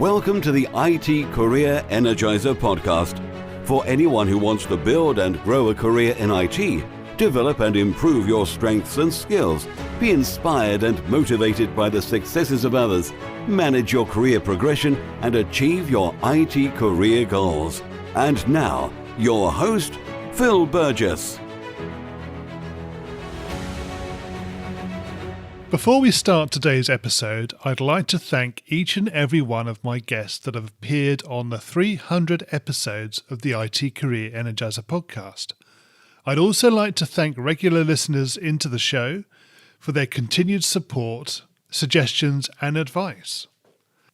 Welcome to the IT Career Energizer podcast. For anyone who wants to build and grow a career in IT, develop and improve your strengths and skills, be inspired and motivated by the successes of others, manage your career progression, and achieve your IT career goals. And now, your host, Phil Burgess. Before we start today's episode, I'd like to thank each and every one of my guests that have appeared on the 300 episodes of the IT Career Energizer podcast. I'd also like to thank regular listeners into the show for their continued support, suggestions and advice.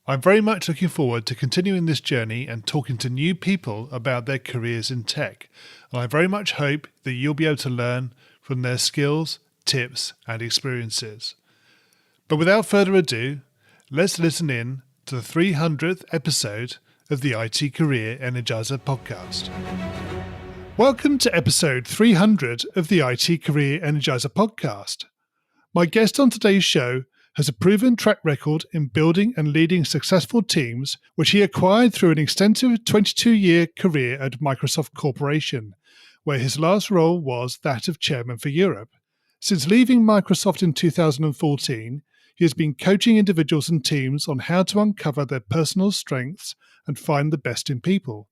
I'm very much looking forward to continuing this journey and talking to new people about their careers in tech. And I very much hope that you'll be able to learn from their skills, tips and experiences. But without further ado, let's listen in to the 300th episode of the IT Career Energizer podcast. Welcome to episode 300 of the IT Career Energizer podcast. My guest on today's show has a proven track record in building and leading successful teams, which he acquired through an extensive 22-year career at Microsoft Corporation, where his last role was that of Chairman for Europe. Since leaving Microsoft in 2014, he has been coaching individuals and teams on how to uncover their personal strengths and find the best in people.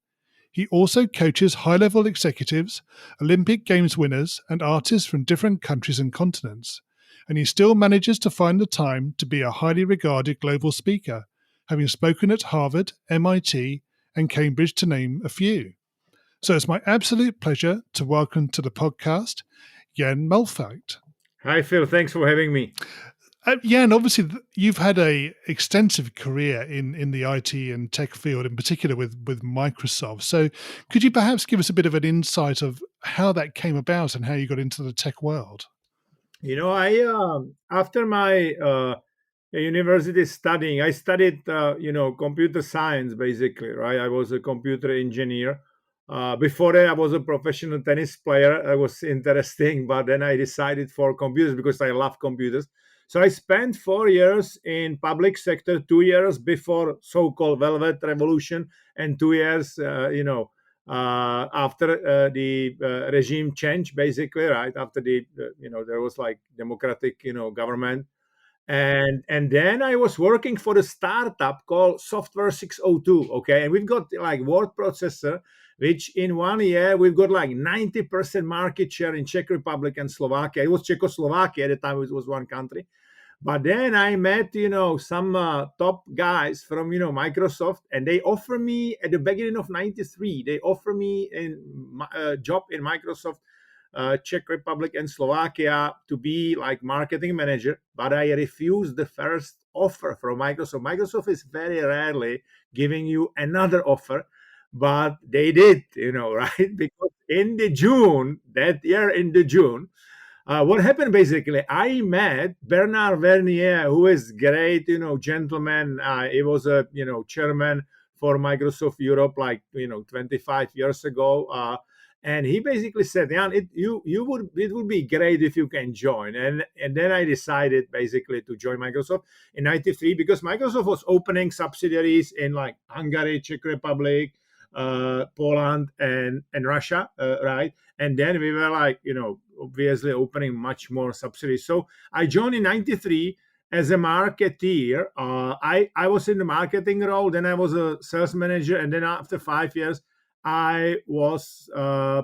He also coaches high-level executives, Olympic Games winners, and artists from different countries and continents. And he still manages to find the time to be a highly regarded global speaker, having spoken at Harvard, MIT, and Cambridge, to name a few. So it's my absolute pleasure to welcome to the podcast, Jan Muhlfeit. Hi, Phil. Thanks for having me. Jan, obviously you've had an extensive career in the IT and tech field, in particular with Microsoft. So could you perhaps give us a bit of an insight of how that came about and how you got into the tech world? You know, I after my university studying, I studied, computer science, basically, right? I was a computer engineer. Before that, I was a professional tennis player. It was interesting, but then I decided for computers because I love computers. So I spent 4 years in public sector, 2 years before so-called Velvet Revolution, and 2 years, after the regime change, basically, right after there was like democratic, government. And then I was working for a startup called Software 602. Okay, and we've got like word processor, which in 1 year we've got like 90% market share in Czech Republic and Slovakia. It was Czechoslovakia at the time; it was one country. But then I met, some top guys from, Microsoft, and they offer me at the beginning of '93. They offer me a job in Microsoft, Czech Republic and Slovakia, to be like marketing manager. But I refused the first offer from Microsoft. Microsoft is very rarely giving you another offer, but they did, right? Because that year in the June, what happened basically, I met Bernard Vernier, who is great, gentleman. He was a, chairman for Microsoft Europe, like, 25 years ago. And he basically said, Jan, it would be great if you can join. And then I decided basically to join Microsoft in '93 because Microsoft was opening subsidiaries in like Hungary, Czech Republic, Poland and Russia, right? And then we were like, obviously opening much more subsidiaries. So I joined in '93 as a marketeer. I was in the marketing role, then I was a sales manager, and then after 5 years, I was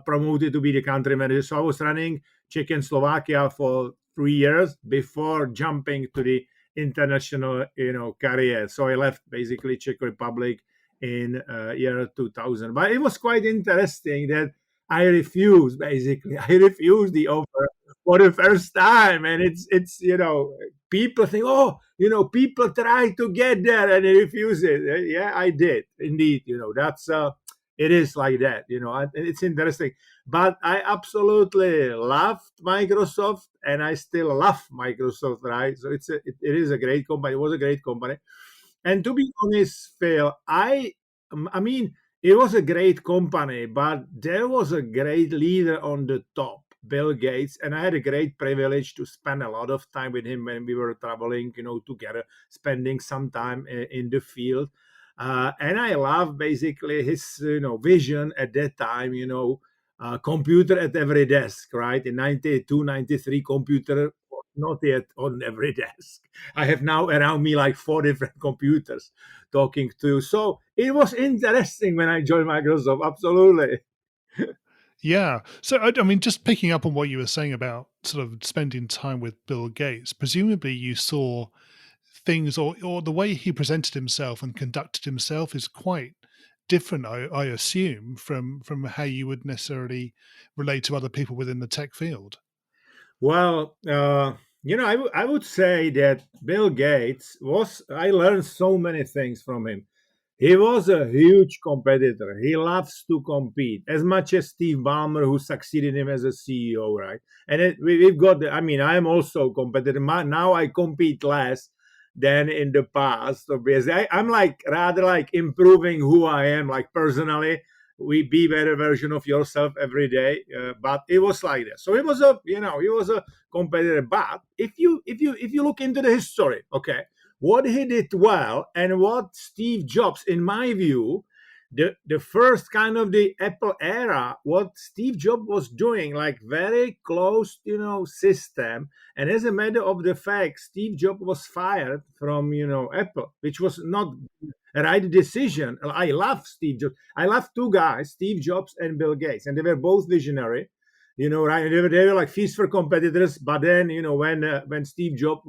promoted to be the country manager. So I was running Czech and Slovakia for 3 years before jumping to the international, career. So I left basically Czech Republic in year 2000. But it was quite interesting that I refused the offer for the first time. And it's people think, people try to get there and they refuse it. Yeah, I did. Indeed, that's it is like that, it's interesting. But I absolutely loved Microsoft and I still love Microsoft, right? So it is a great company. It was a great company. And to be honest, Phil, I mean, it was a great company, but there was a great leader on the top, Bill Gates, and I had a great privilege to spend a lot of time with him when we were traveling, together, spending some time in the field. And I love basically his vision at that time. Computer at every desk, right? In 92, 93, computer was not yet on every desk. I have now around me like 4 different computers talking to. So it was interesting when I joined Microsoft. Absolutely. Yeah. So, I mean, just picking up on what you were saying about sort of spending time with Bill Gates, presumably you saw things, or the way he presented himself and conducted himself is quite different, I assume, from how you would necessarily relate to other people within the tech field. Well, I would say that Bill Gates I learned so many things from him. He was a huge competitor. He loves to compete as much as Steve Ballmer, who succeeded him as a CEO, right? And we've got, I mean, I am also competitive. Now I compete less than in the past. Obviously, I'm like rather like improving who I am, like personally. We be better version of yourself every day. But it was like that. So it was he was a competitor. But if you look into the history, okay, what he did well and what Steve Jobs, in my view, the first kind of the Apple era, what Steve Jobs was doing, like very closed, system. And as a matter of the fact, Steve Jobs was fired from, Apple, which was not a right decision. I love Steve Jobs. I love two guys, Steve Jobs and Bill Gates, and they were both visionary. Right? They were like feast for competitors. But then, when Steve Jobs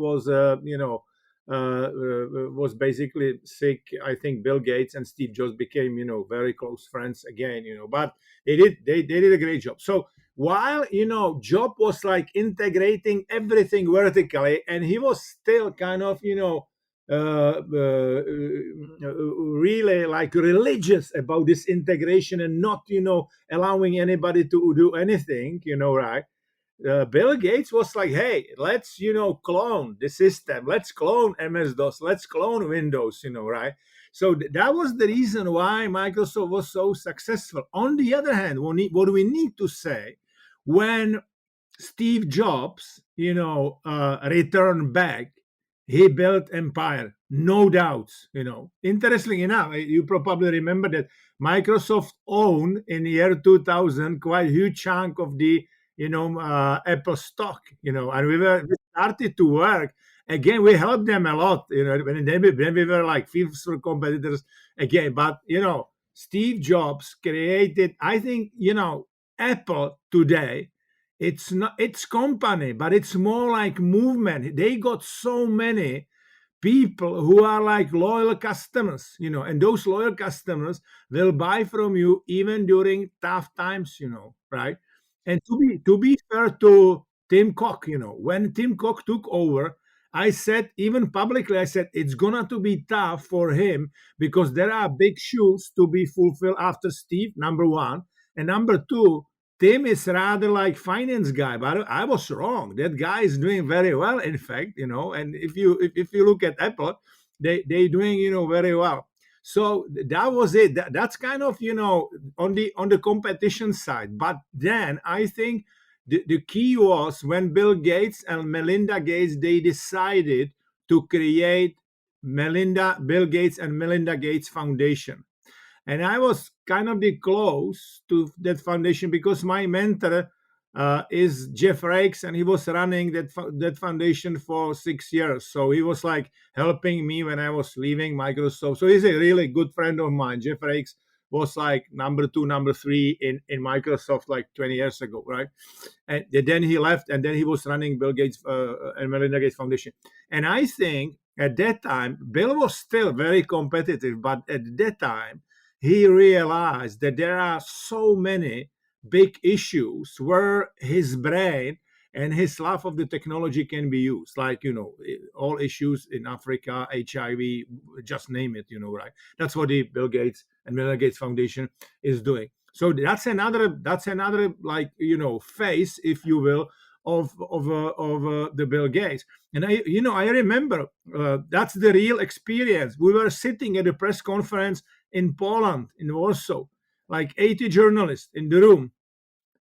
was basically sick, I think Bill Gates and Steve Jobs became, very close friends again. But they did a great job. So while Job was like integrating everything vertically, and he was still kind of really like religious about this integration and not allowing anybody to do anything, right? Bill Gates was like, hey, let's, clone the system. Let's clone MS-DOS. Let's clone Windows, right? So that was the reason why Microsoft was so successful. On the other hand, what we need to say, when Steve Jobs, returned back, he built empire, no doubts. Interestingly enough, you probably remember that Microsoft owned in the year 2000 quite a huge chunk of the Apple stock. And we started to work again. We helped them a lot. When we were like fifth competitors again. But Steve Jobs created. I think Apple today, it's not its company, but it's more like movement. They got so many people who are like loyal customers, and those loyal customers will buy from you even during tough times, right? And to be fair to Tim Cook, when Tim Cook took over, I said, even publicly, I said it's gonna to be tough for him because there are big shoes to be fulfilled after Steve, number one. And number two, Tim is rather like finance guy, but I was wrong. That guy is doing very well, in fact, And if you look at Apple, they doing very well. So that was it. That's kind of on the competition side. But then I think the key was when Bill Gates and Melinda Gates, they decided to create Bill Gates and Melinda Gates Foundation. And I was kind of the close to that foundation because my mentor is Jeff Rakes, and he was running that foundation for 6 years. So he was like helping me when I was leaving Microsoft. So he's a really good friend of mine. Jeff Rakes was like number two, number three in Microsoft like 20 years ago, right? And then he left, and then he was running Bill Gates and Melinda Gates Foundation. And I think at that time, Bill was still very competitive, but at that time, he realized that there are so many big issues where his brain and his love of the technology can be used, like all issues in Africa, HIV, just name it, right? That's what the Bill Gates and Melinda Gates Foundation is doing. So that's another like phase, if you will, of the Bill Gates. And I remember that's the real experience. We were sitting at a press conference in Poland, in Warsaw, like 80 journalists in the room.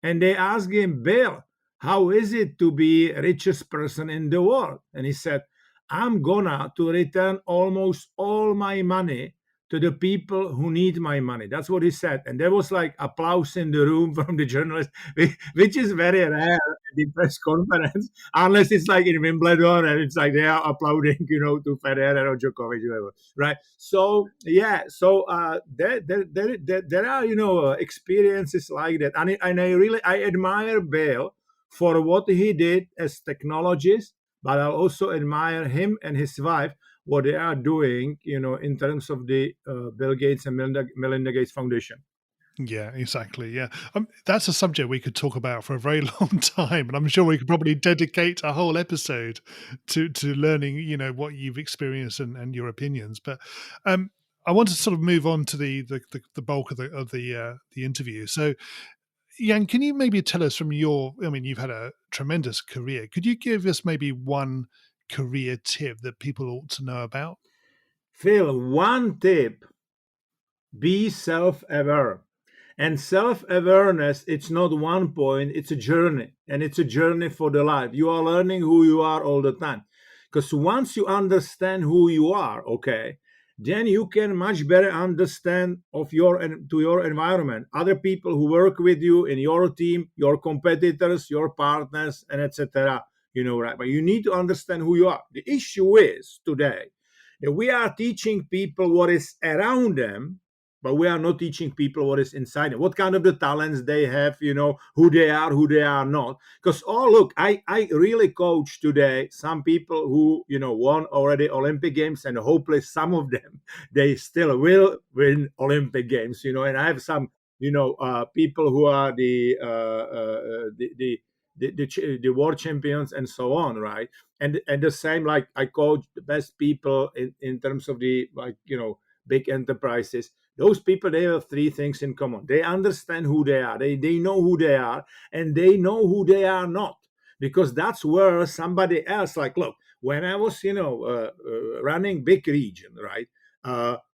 And they asked him, Bill, how is it to be richest person in the world? And he said, I'm gonna to return almost all my money to the people who need my money. That's what he said. And there was like applause in the room from the journalists, which is very rare at the press conference, unless it's like in Wimbledon and it's like they are applauding, to Federer or Djokovic, whoever, right? So, yeah, so there are, experiences like that. I admire Bale for what he did as technologist, but I also admire him and his wife what they are doing, in terms of the Bill Gates and Melinda Gates Foundation. Yeah, exactly. Yeah. That's a subject we could talk about for a very long time. And I'm sure we could probably dedicate a whole episode to learning, what you've experienced and your opinions. But I want to sort of move on to the bulk of the interview. So, Jan, can you maybe tell us from you've had a tremendous career. Could you give us maybe one career tip that people ought to know about? Phil, one tip: be self-aware. And self-awareness, it's not one point, it's a journey. And it's a journey for the life. You are learning who you are all the time. Because once you understand who you are, okay, then you can much better understand your environment, other people who work with you in your team, your competitors, your partners, and etc. Right? But you need to understand who you are. The issue is today that we are teaching people what is around them, but we are not teaching people what is inside them, what kind of the talents they have, who they are not. Because, look, I really coach today some people who, won already Olympic Games, and hopefully some of them, they still will win Olympic Games, and I have some, people who are the world champions and so on, right? And the same, like I coach the best people in terms of the, like, big enterprises. Those people, they have three things in common: they understand who they are, they know who they are, and they know who they are not. Because that's where somebody else, like, look, when I was running big region, right,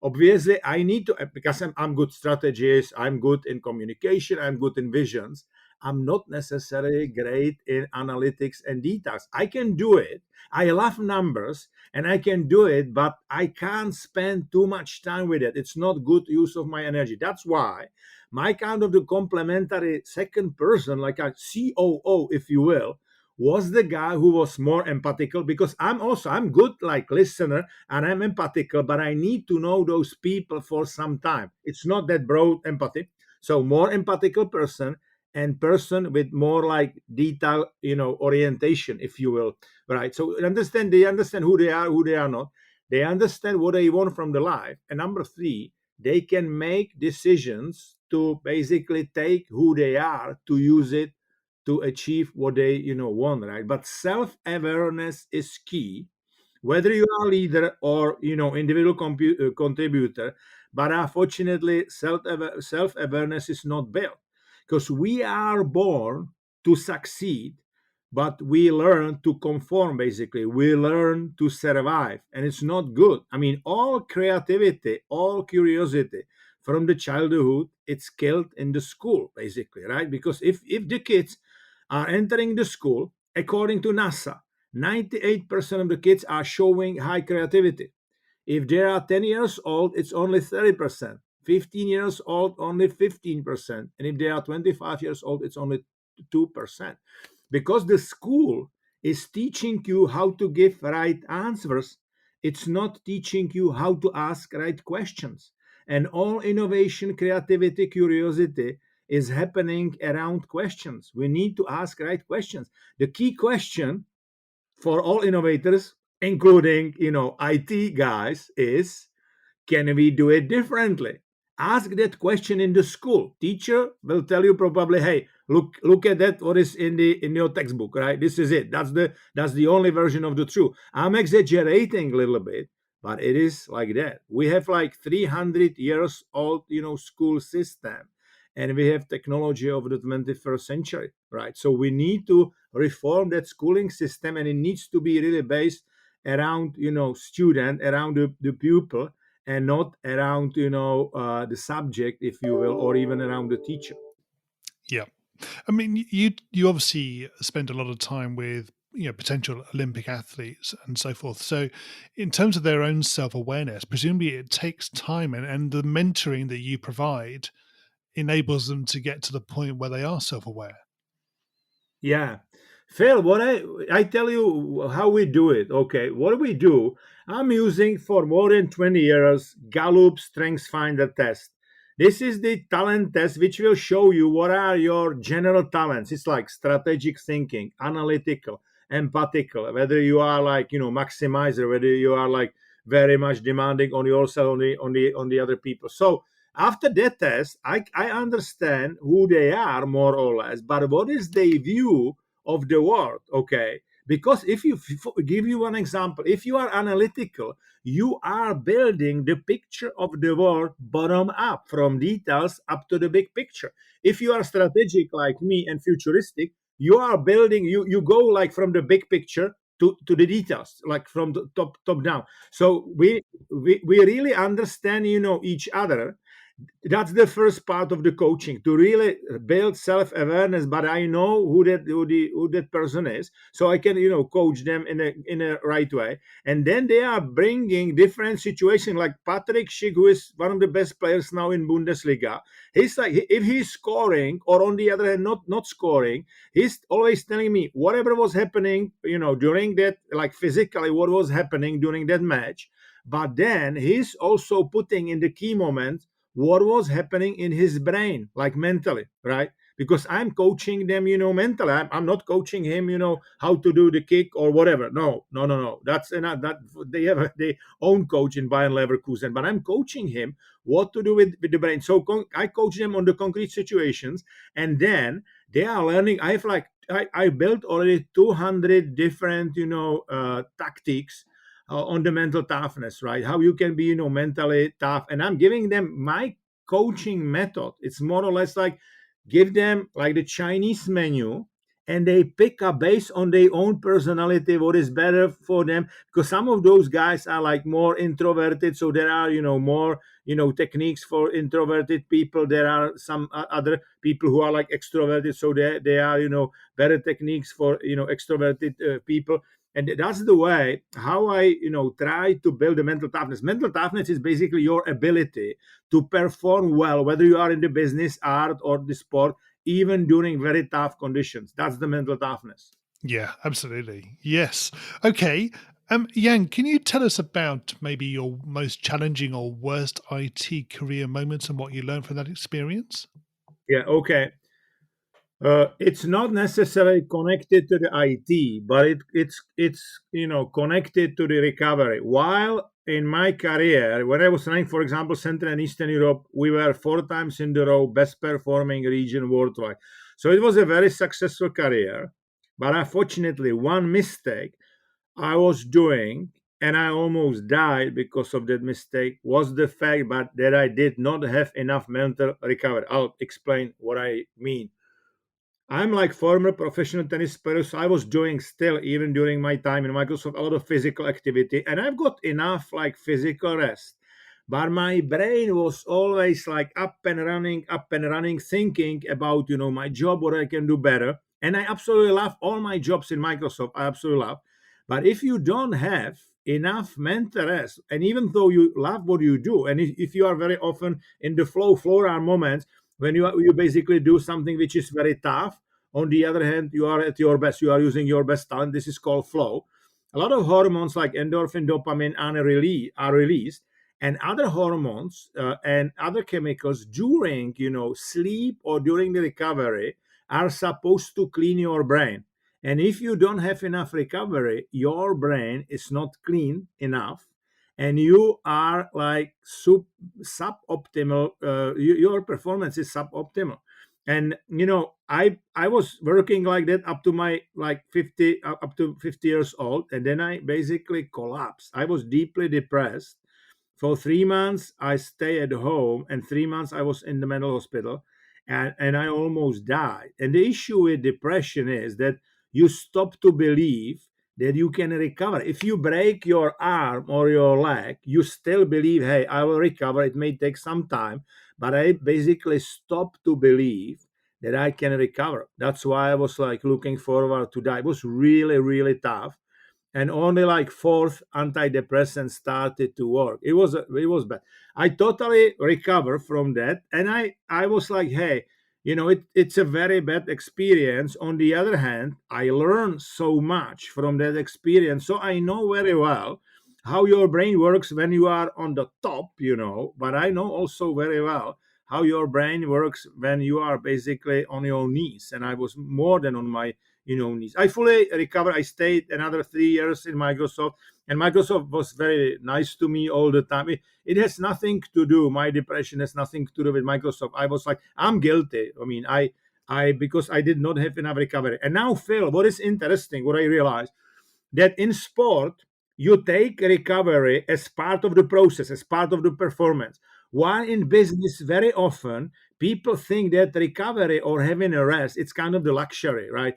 obviously I need to, because I'm good strategist, I'm good in communication, I'm good in visions, I'm not necessarily great in analytics and details. I can do it, I love numbers, and I can do it, but I can't spend too much time with it. It's not good use of my energy. That's why my kind of the complementary second person, like a COO, if you will, was the guy who was more empathical, because I'm good like listener and I'm empathical, but I need to know those people for some time. It's not that broad empathy. So more empathical person, and person with more like detail, orientation, if you will, right? So they understand who they are not. They understand what they want from the life. And number three, they can make decisions to basically take who they are to use it to achieve what they want, right? But self-awareness is key, whether you are a leader or individual contributor. But unfortunately, self-awareness is not built, because we are born to succeed, but we learn to conform. Basically, we learn to survive, and it's not good. I mean, all creativity, all curiosity from the childhood, it's killed in the school, basically, right? Because if the kids are entering the school, according to NASA, 98% of the kids are showing high creativity. If they are 10 years old, it's only 30%. 15 years old, only 15%. And if they are 25 years old, it's only 2%. Because the school is teaching you how to give right answers. It's not teaching you how to ask right questions. And all innovation, creativity, curiosity is happening around questions. We need to ask right questions. The key question for all innovators, including IT guys, is, can we do it differently? Ask that question in the school. Teacher will tell you probably, hey, look at that, what is in your textbook, right? This is it. That's the only version of the truth. I'm exaggerating a little bit, but it is like that. We have like 300 years old, school system, and we have technology of the 21st century, right? So we need to reform that schooling system, and it needs to be really based around student, around the pupil, and not around the subject, if you will, or even around the teacher. Yeah. I mean, you obviously spend a lot of time with potential Olympic athletes and so forth. So, in terms of their own self-awareness, presumably it takes time, and the mentoring that you provide enables them to get to the point where they are self-aware. Yeah. Phil, what I tell you how we do it. Okay, what do we do? I'm using for more than 20 years Gallup Strengths Finder test. This is the talent test which will show you what are your general talents. It's like strategic thinking, analytical, empathical, whether you are like, maximizer, whether you are like very much demanding on yourself, on the other people. So after that test, I understand who they are more or less, but what is their view of the world? Okay. Because if you give you one example, if you are analytical, you are building the picture of the world bottom up, from details up to the big picture. If you are strategic like me and futuristic, you are building, you go like from the big picture to the details, like from the top down. So we really understand, each other. That's the first part of the coaching, to really build self-awareness. But I know who that person is, so I can coach them in a right way. And then they are bringing different situations, like Patrick Schick, who is one of the best players now in Bundesliga. He's like, if he's scoring, or on the other hand not scoring, he's always telling me whatever was happening during that, like physically what was happening during that match. But then he's also putting in the key moments what was happening in his brain, like mentally, right? Because I'm coaching them, mentally. I'm not coaching him, how to do the kick or whatever. No. That's enough. That they have their own coach in Bayern Leverkusen, but I'm coaching him what to do with the brain. So I coach them on the concrete situations, and then they are learning. I built already 200 different, tactics on the mental toughness, right? How you can be, mentally tough. And I'm giving them my coaching method. It's more or less like give them like the Chinese menu, and they pick up based on their own personality what is better for them. Because some of those guys are like more introverted, so there are more techniques for introverted people. There are some other people who are like extroverted, so they are better techniques for extroverted people. And that's the way how I try to build the mental toughness. Mental toughness is basically your ability to perform well, whether you are in the business, art, or the sport, even during very tough conditions. That's the mental toughness. Yeah, absolutely. Yes. Okay. Jan, can you tell us about maybe your most challenging or worst IT career moments and what you learned from that experience? Yeah, okay. It's not necessarily connected to the IT, but it's connected to the recovery. While in my career, when I was running, for example, Central and Eastern Europe, we were 4 times in the row best performing region worldwide. So it was a very successful career. But unfortunately, one mistake I was doing, and I almost died because of that mistake, was the fact that I did not have enough mental recovery. I'll explain what I mean. I'm like former professional tennis player, so I was doing still, even during my time in Microsoft, a lot of physical activity, and I've got enough like physical rest. But my brain was always like up and running, thinking about my job, what I can do better. And I absolutely love all my jobs in Microsoft. I absolutely love. But if you don't have enough mental rest, and even though you love what you do, and if you are very often in the flow are moments when you basically do something which is very tough. On the other hand, you are at your best, you are using your best talent. This is called flow. A lot of hormones like endorphin, dopamine are released, and other hormones and other chemicals during sleep or during the recovery are supposed to clean your brain. And if you don't have enough recovery, your brain is not clean enough, and you are like suboptimal. Your performance is suboptimal. And I was working like that up to my like 50 up to 50 years old, and then I basically collapsed. I was deeply depressed. For 3 months I stayed at home, and 3 months I was in the mental hospital, and I almost died. And the issue with depression is that you stop to believe that you can recover. If you break your arm or your leg, you still believe, hey, I will recover. It may take some time, but I basically stop to believe that I can recover. That's why I was like looking forward to that. It was really, really tough. And only like fourth antidepressant started to work. It was bad. I totally recovered from that, and I was like, hey, it's a very bad experience. On the other hand, I learned so much from that experience, so I know very well how your brain works when you are on the top, but I know also very well how your brain works when you are basically on your knees, and I was more than on my knees. I fully recovered. I stayed another 3 years in Microsoft, and Microsoft was very nice to me all the time. It has nothing to do. My depression has nothing to do with Microsoft. I was like, I'm guilty. I mean, I because I did not have enough recovery. And now, Phil, what is interesting, what I realized that in sport, you take recovery as part of the process, as part of the performance. While in business, very often people think that recovery or having a rest, it's kind of the luxury, right?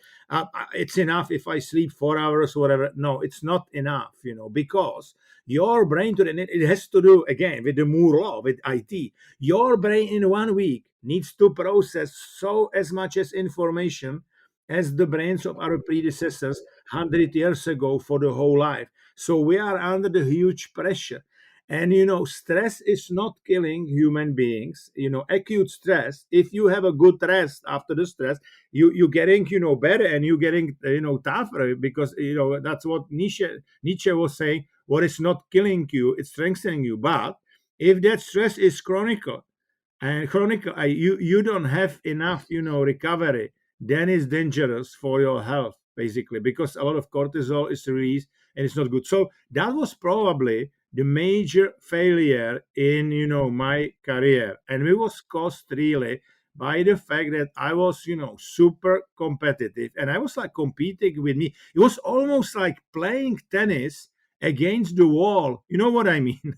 It's enough if I sleep 4 hours or whatever. No, it's not enough, because your brain, it has to do again with the Moore law, with IT. Your brain in 1 week needs to process so as much as information as the brains of our predecessors 100 years ago for the whole life. So we are under the huge pressure. And stress is not killing human beings. Acute stress, if you have a good rest after the stress, you're getting better, and you're getting tougher, because that's what Nietzsche was saying. What is not killing you, it's strengthening you. But if that stress is chronic, and chronic, you don't have enough recovery, then it's dangerous for your health, basically, because a lot of cortisol is released, and it's not good. So that was probably the major failure in my career, and it was caused really by the fact that I was super competitive, and I was like competing with me. It was almost like playing tennis against the wall. You know what I mean?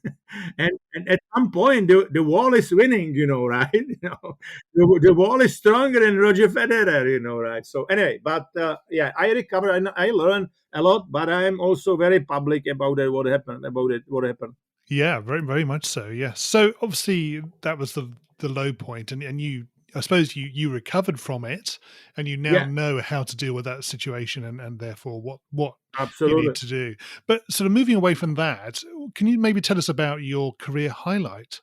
And at some point, the wall is winning, right? The wall is stronger than Roger Federer, right? So anyway, but yeah, I recovered and I learned a lot, but I'm also very public about it, what happened. Yeah, very, very much so. Yes. So obviously that was the low point, and you, I suppose you recovered from it, and you now Yeah, know how to deal with that situation, and therefore what you need absolutely. to do. But sort of moving away from that, can you maybe tell us about your career highlight?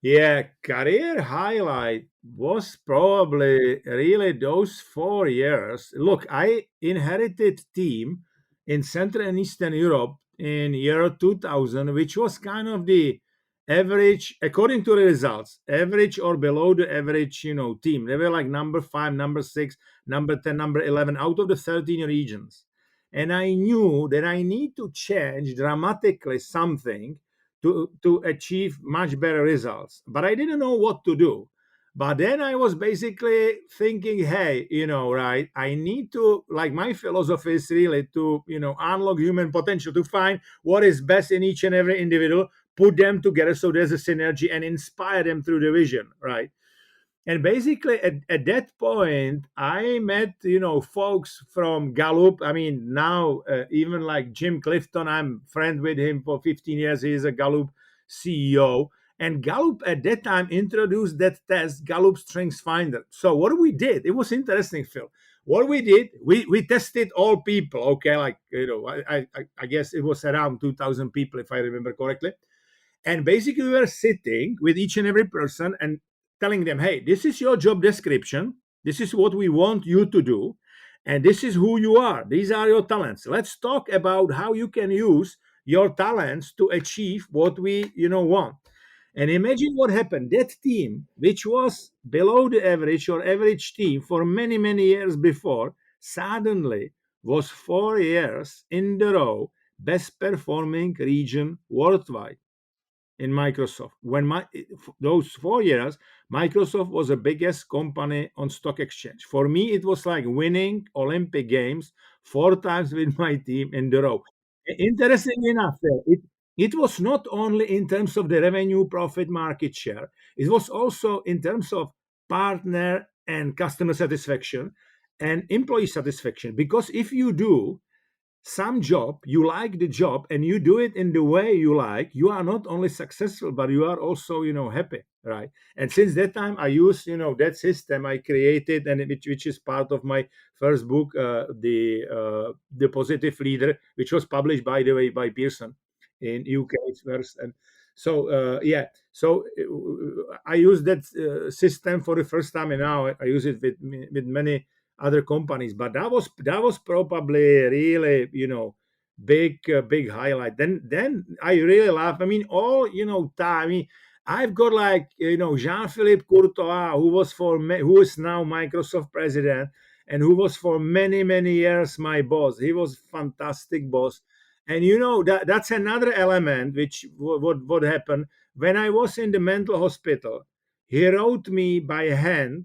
Yeah, career highlight was probably really those 4 years. Look, I inherited team in Central and Eastern Europe in year 2000, which was kind of the average, according to the results, average or below the average, team. They were like number 5, number 6, number 10, number 11 out of the 13 regions. And I knew that I need to change dramatically something to achieve much better results. But I didn't know what to do. But then I was basically thinking, hey, right, I need to, like, my philosophy is really to, unlock human potential, to find what is best in each and every individual, put them together so there's a synergy, and inspire them through the vision, right? And basically at that point I met folks from Gallup. I mean, now even like Jim Clifton, I'm friend with him for 15 years. He's a Gallup CEO, and Gallup at that time introduced that test, Gallup Strengths Finder. So what we did, it was interesting, Phil. What we did, we tested all people. Okay, like I guess it was around 2,000 people, if I remember correctly. And basically, we were sitting with each and every person and telling them, hey, this is your job description. This is what we want you to do. And this is who you are. These are your talents. Let's talk about how you can use your talents to achieve what we, want. And imagine what happened. That team, which was below the average or average team for many, many years before, suddenly was 4 years in the row best performing region worldwide in Microsoft. Those 4 years, Microsoft was the biggest company on stock exchange. For me, it was like winning Olympic Games 4 times with my team in the row. Interesting enough, it was not only in terms of the revenue, profit, market share. It was also in terms of partner and customer satisfaction and employee satisfaction. Because if you do some job, you like the job, and you do it in the way you like, you are not only successful, but you are also, happy, right? And since that time, I use, that system I created, and which is part of my first book, the Positive Leader, which was published, by the way, by Pearson in UK first. And so, so I use that system for the first time, and now I use it with many other companies. But that was probably really, big highlight. Then I really love, I mean, all, time, I mean, I've got, like, Jean-Philippe Courtois, who is now Microsoft president, and who was for many years my boss. He was fantastic boss. And that's another element which what happened when I was in the mental hospital. He wrote me by hand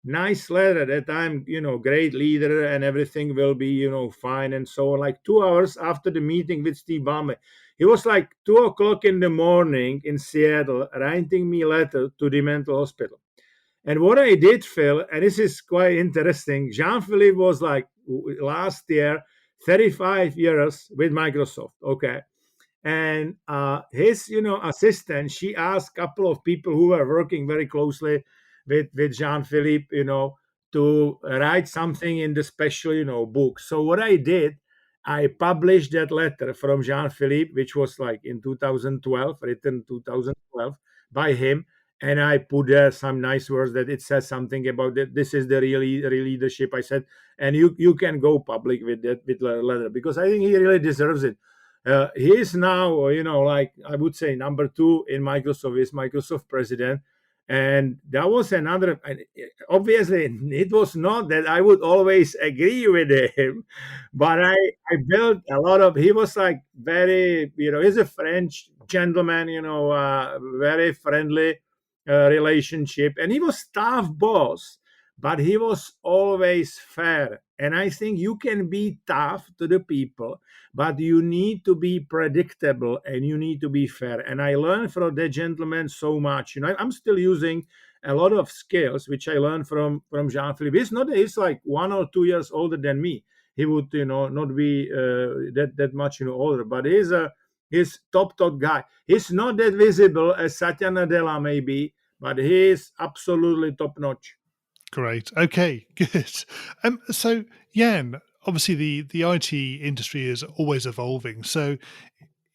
nice letter that I'm, great leader and everything will be, fine and so on. Like 2 hours after the meeting with Steve Ballmer, he was like 2 o'clock in the morning in Seattle writing me a letter to the mental hospital. And what I did, Phil, and this is quite interesting, Jean-Philippe was like last year 35 years with Microsoft. Okay. And his assistant, she asked a couple of people who were working very closely with Jean-Philippe, to write something in the special book. So what I did, I published that letter from Jean-Philippe, which was like in 2012, written 2012 by him, and I put there some nice words that it says something about that this is the real leadership. I said, and you can go public with that with the letter, because I think he really deserves it. He is now, like I would say, number two in Microsoft, is Microsoft president. And that was another, obviously, it was not that I would always agree with him, but I built a lot of, he was like very, he's a French gentleman, very friendly relationship. And he was tough boss, but he was always fair. And I think you can be tough to the people, but you need to be predictable and you need to be fair. And I learned from that gentleman so much. I'm still using a lot of skills which I learned from Jean-Philippe. He's like 1 or 2 years older than me. He would, not be that much, older, but he's top guy. He's not that visible as Satya Nadella maybe, but he is absolutely top notch. Great. Okay, good. So Jan, obviously the IT industry is always evolving. So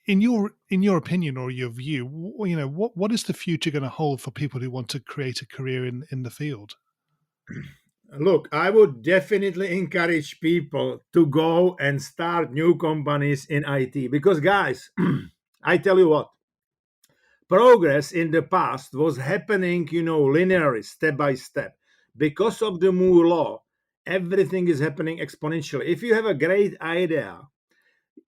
in your opinion or your view, what is the future going to hold for people who want to create a career in the field? Look, I would definitely encourage people to go and start new companies in IT, because, guys, I tell you what, progress in the past was happening, linearly, step by step. Because of the Moore law, everything is happening exponentially. If you have a great idea,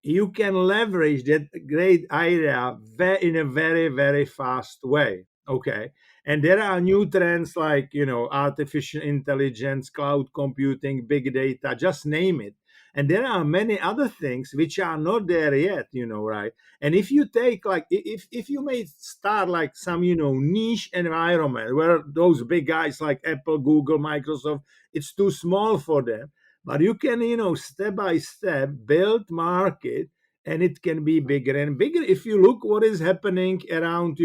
you can leverage that great idea in a very fast way. Okay. And there are new trends like, artificial intelligence, cloud computing, big data, just name it. And there are many other things which are not there yet, right? And if you take, like, if you may start like some, niche environment where those big guys like Apple, Google, Microsoft, it's too small for them, but you can, step by step build market, and it can be bigger and bigger. If you look what is happening around,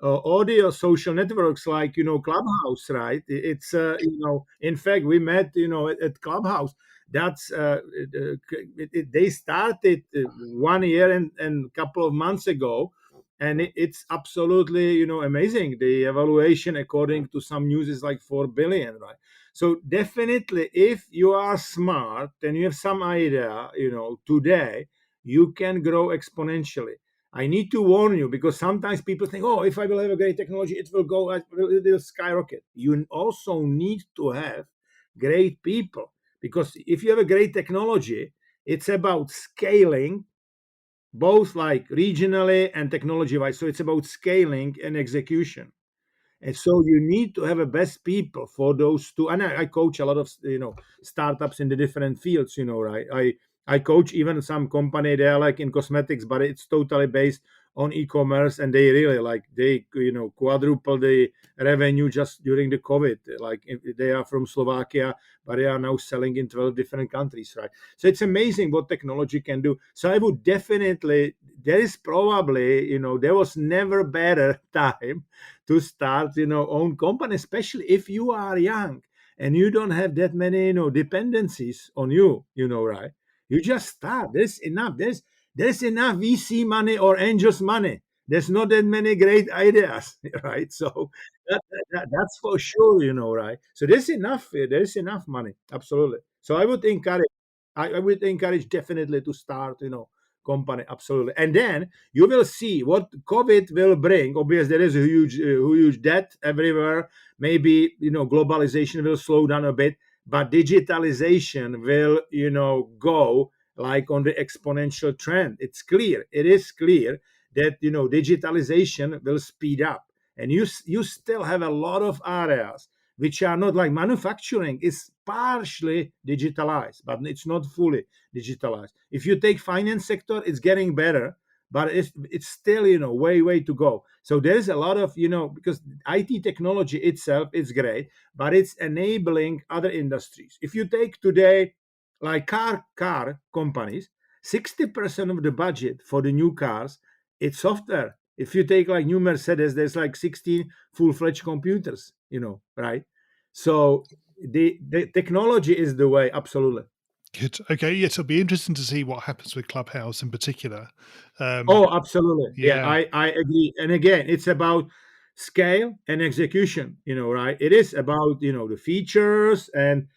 audio social networks like, Clubhouse, right? It's in fact, we met, at Clubhouse. That's they started 1 year and couple of months ago, and it's absolutely, amazing. The evaluation, according to some news, is like 4 billion, right? So definitely, if you are smart and you have some idea, today, you can grow exponentially. I need to warn you, because sometimes people think, oh, if I will have a great technology, it will skyrocket. You also need to have great people, because if you have a great technology, it's about scaling, both like regionally and technology wise. So it's about scaling and execution. And so you need to have a best people for those two. And I coach a lot of, startups in the different fields, right? I coach even some company. They are like in cosmetics, but it's totally based on e-commerce, and they really like they quadruple the revenue just during the COVID. Like they are from Slovakia, but they are now selling in 12 different countries, right? So it's amazing what technology can do. So I would definitely, there is probably, there was never better time to start, own company, especially if you are young and you don't have that many, dependencies on you, right? You just start. There's enough. There's enough VC money or angels money. There's not that many great ideas, right? So that's for sure, right? So there's enough. There's enough money, absolutely. So I would encourage definitely to start, company, absolutely. And then you will see what COVID will bring. Obviously, there is a huge debt everywhere. Maybe globalization will slow down a bit, but digitalization will go like on the exponential trend. It's clear. It is clear that digitalization will speed up, and you still have a lot of areas which are not, like manufacturing is partially digitalized, but it's not fully digitalized. If you take finance sector, it's getting better, but it's still way to go. So there's a lot of because IT technology itself is great, but it's enabling other industries. If you take today, like car companies, 60% of the budget for the new cars, it's software. If you take like new Mercedes, there's like 16 full-fledged computers, right? So the technology is the way, absolutely. Good. Okay. Yes, it'll be interesting to see what happens with Clubhouse in particular. Oh, absolutely. Yeah, Yeah. I agree. And again, it's about scale and execution, right? It is about, the features and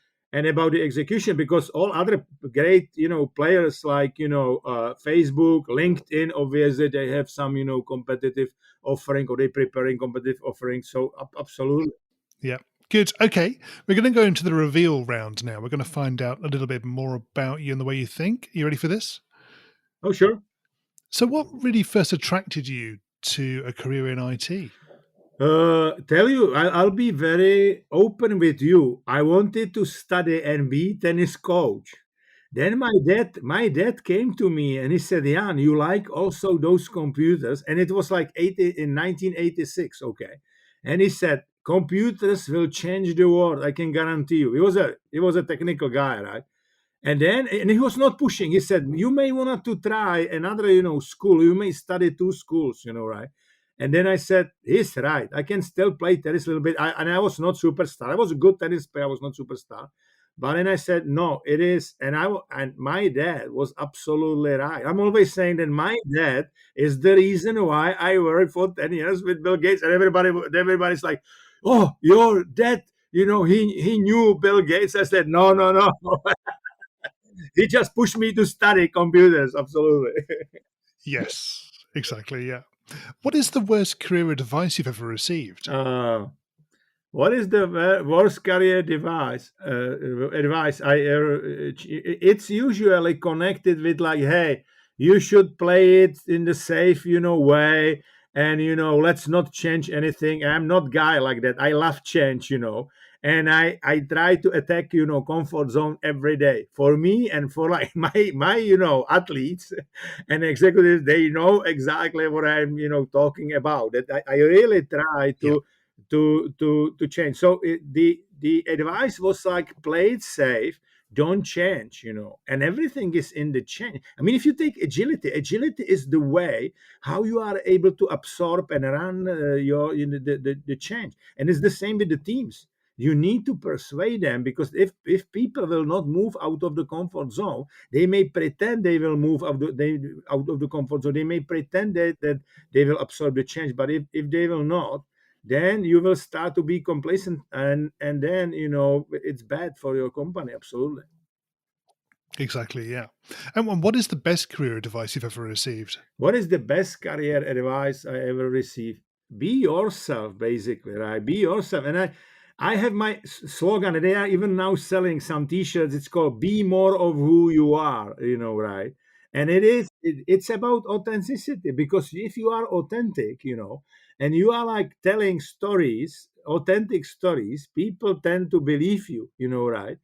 about the execution, because all other great, players like, Facebook, LinkedIn, obviously they have some, competitive offering, or they preparing competitive offering. So absolutely. Yeah. Good. Okay. We're going to go into the reveal round now. We're going to find out a little bit more about you and the way you think. You ready for this? Oh, sure. So, what really first attracted you to a career in IT? Tell you, I'll be very open with you. I wanted to study and be tennis coach. Then my dad came to me and he said, "Jan, you like also those computers?" And it was like 1986, okay. And he said, "Computers will change the world. I can guarantee you." He was a technical guy, right? And he was not pushing. He said, "You may want to try another, school. You may study two schools, right?" And then I said, "He's right. I can still play tennis a little bit." And I was not superstar. I was a good tennis player. I was not superstar. But then I said, "No, it is." And my dad was absolutely right. I'm always saying that my dad is the reason why I worked for 10 years with Bill Gates. And everybody's like, "Oh, your dad, he knew Bill Gates." I said, "No, no, no." He just pushed me to study computers. Absolutely. Yes, exactly. Yeah. What is the worst career advice you've ever received? What is the worst career advice I ever? It's usually connected with like, hey, you should play it in the safe, way, and let's not change anything. I'm not guy like that. I love change, and I try to attack, comfort zone every day for me and for like my athletes and executives. They know exactly what I'm talking about. That I really try Yeah, to change. So the advice was like, play it safe, don't change, and everything is in the change. I mean, if you take agility is the way how you are able to absorb and run your the change. And it's the same with the teams. You need to persuade them, because if people will not move out of the comfort zone, they may pretend they will move out of the comfort zone. They may pretend that they will absorb the change, but if they will not, then you will start to be complacent, and then it's bad for your company, absolutely. exactly. Yeah. And what is the best career advice you've ever received? What is the best career advice I ever received? Be yourself, basically, right? Be yourself. And I have my slogan, and they are even now selling some t-shirts. It's called "Be More of Who You Are," right? And it's about authenticity, because if you are authentic, and you are like telling stories, authentic stories, people tend to believe you, right?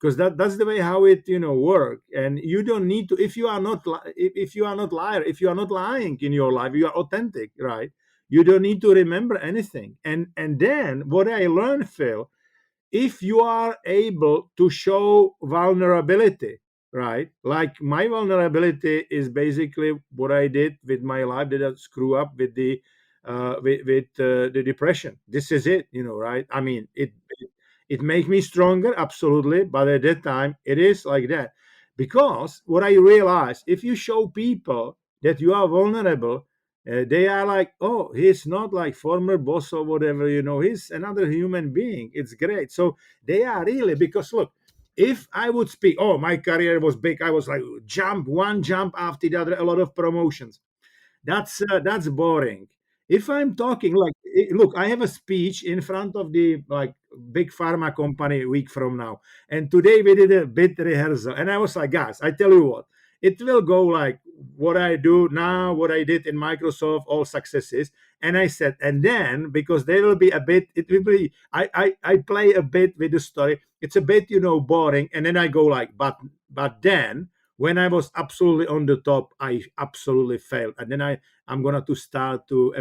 because that's the way how it work. And you don't need to, if you are not if you are not liar, if you are not lying in your life, you are authentic, right? You don't need to remember anything. And then what I learned, Phil, if you are able to show vulnerability, right? Like my vulnerability is basically what I did with my life, did I screw up with the depression. This is it, right? I mean, it makes me stronger, absolutely, but at that time it is like that. Because what I realized, if you show people that you are vulnerable, they are like, oh, he's not like former boss or whatever, he's another human being. It's great. So they are really, because look, if I would speak, oh, my career was big, I was like one jump after the other, a lot of promotions, that's boring. If I'm talking like, look, I have a speech in front of the like big pharma company a week from now, and today we did a bit rehearsal, and I was like, guys, I tell you what, it will go like what I do now, what I did in Microsoft, all successes. And I said, and then because there will be a bit, it will be, I play a bit with the story. It's a bit, boring, and then I go like, but then when I was absolutely on the top, I absolutely failed, and then I'm gonna to start to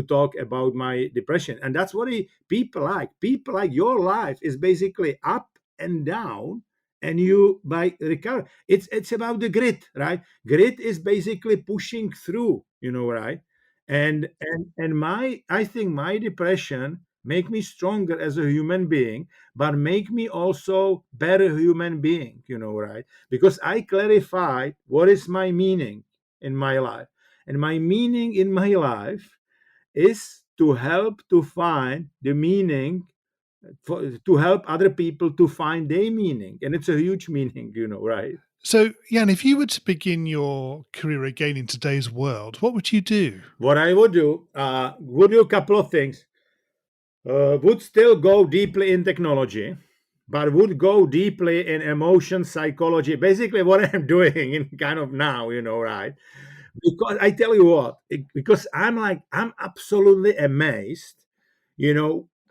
talk about my depression, and that's what people like. People like your life is basically up and down, and you by recover. It's about the grit, right? Grit is basically pushing through, right? And my I think my depression make me stronger as a human being, but make me also better human being, right? Because I clarified what is my meaning in my life. And my meaning in my life is to help to find the meaning, to help other people to find their meaning. And it's a huge meaning, right? So, Jan, if you were to begin your career again in today's world, what would you do? What I would do a couple of things. Would still go deeply in technology, but would go deeply in emotion psychology. Basically, what I'm doing in kind of now, right? Because I tell you what, because I'm absolutely amazed,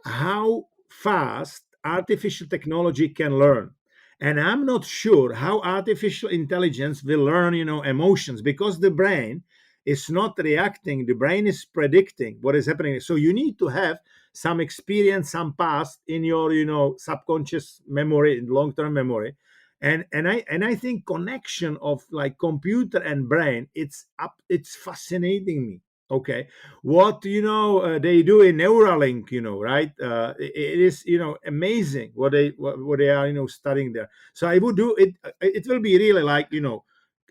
how fast artificial technology can learn. And I'm not sure how artificial intelligence will learn, emotions, because the brain is not reacting, the brain is predicting what is happening. So you need to have some experience, some past in your, subconscious memory, long-term memory. And I think connection of like computer and brain, it's fascinating me. Okay, what they do in Neuralink, right? It is amazing what they are studying there. So I would do it. It will be really like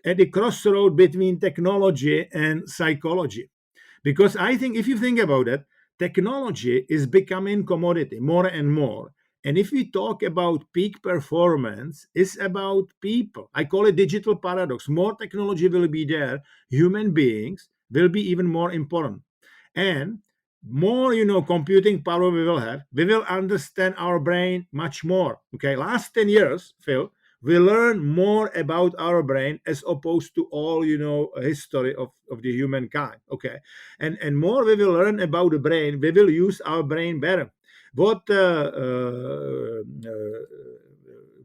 at the crossroad between technology and psychology, because I think if you think about it, technology is becoming commodity more and more. And if we talk about peak performance, it's about people. I call it digital paradox. More technology will be there, human beings will be even more important. And more, computing power we will have, we will understand our brain much more. Okay, last 10 years, Phil, we learn more about our brain as opposed to all, history of the humankind. Okay, and more we will learn about the brain, we will use our brain better. What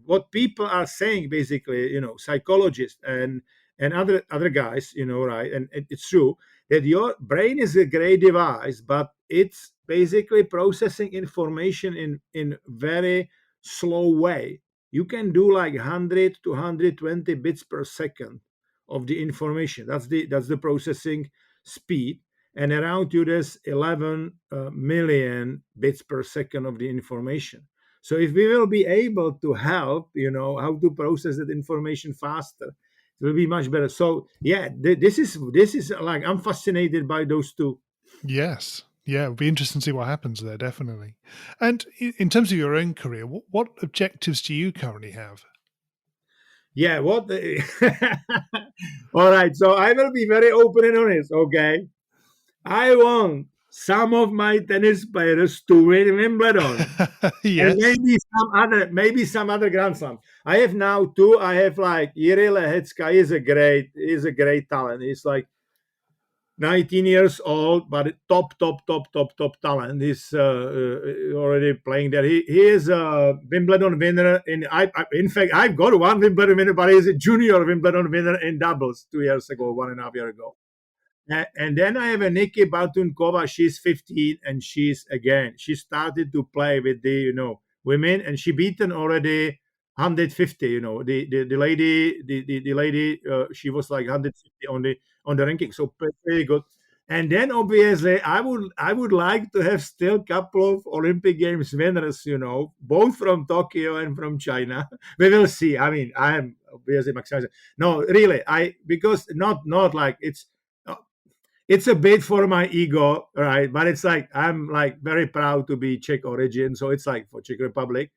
what people are saying, basically, psychologists and other guys, right? And it's true that your brain is a great device, but it's basically processing information in very slow way. You can do like 100 to 120 bits per second of the information. That's the processing speed. And around you there's 11 million bits per second of the information. So if we will be able to help, how to process that information faster, it will be much better. So yeah, this is like, I'm fascinated by those two. Yes. Yeah, it'll be interesting to see what happens there, definitely. And in terms of your own career, what objectives do you currently have? Yeah, what all right, so I will be very open and honest. Okay, I want some of my tennis players to win Wimbledon, and Yes. maybe some other Grand Slam. I have now two. I have like Yuri Lehecka. He's a great talent. He's like 19 years old, but top talent. He's already playing there. He is a Wimbledon winner. In fact, I've got one Wimbledon winner, but he's a junior Wimbledon winner in doubles 2 years ago, 1.5 years ago. And then I have a Nikki Batunkova. She's 15, and she started to play with the women, and she beaten already 150. The lady the lady she was like 150 on the ranking, so pretty good. And then obviously I would like to have still couple of Olympic Games winners, both from Tokyo and from China. We will see. I mean, I am obviously maximizing. No, really, I because not like it's a bit for my ego, right? But it's like I'm like very proud to be Czech origin, so it's like for Czech Republic.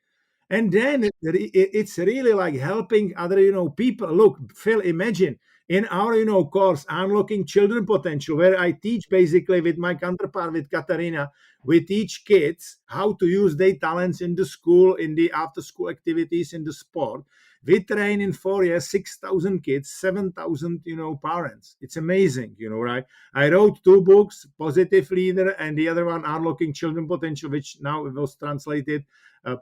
And then it's really like helping other people. Look, Phil, imagine in our course Unlocking Children Potential, where I teach basically with my counterpart with Katarina, we teach kids how to use their talents in the school, in the after school activities, in the sport. We train in 4 years 6,000 kids, 7,000 parents. It's amazing, right? I wrote two books, Positive Leader, and the other one Unlocking Children Potential, which now was translated.